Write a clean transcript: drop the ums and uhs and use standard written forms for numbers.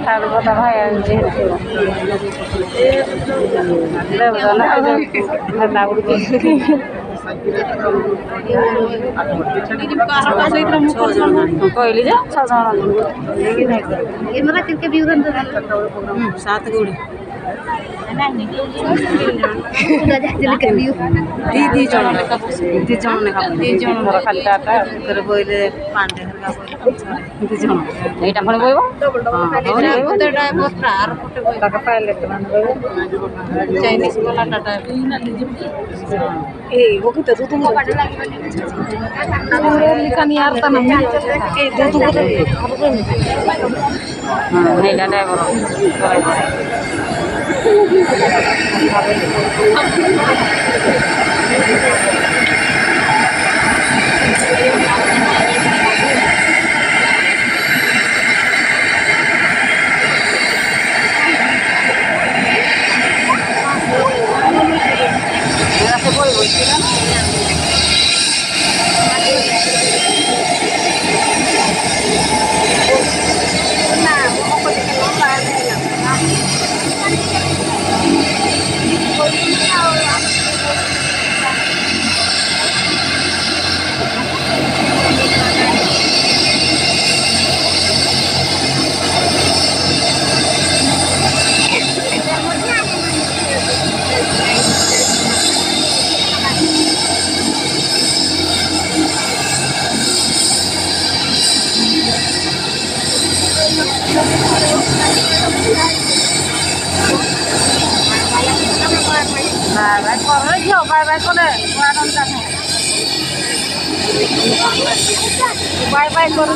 তার কথা ভাই যেহেতু না କହିଲି ଯେ 6 ଜଣ ସାତ ଗୁଡ଼ି ଦି ଜଣ ଖାଲି ଟାଟା ବୋଇଲେ ପାଣ୍ଡେ ଦି ଜଣ ଏଇଟା ପୁଣି ବୋଇବ ଚାଇନିଜ ବାଲା ଟାଟା ए वो किती तू तुम लिखानी यार ता नाही ए तू नाही डाटा बरोबर बाय बाय करू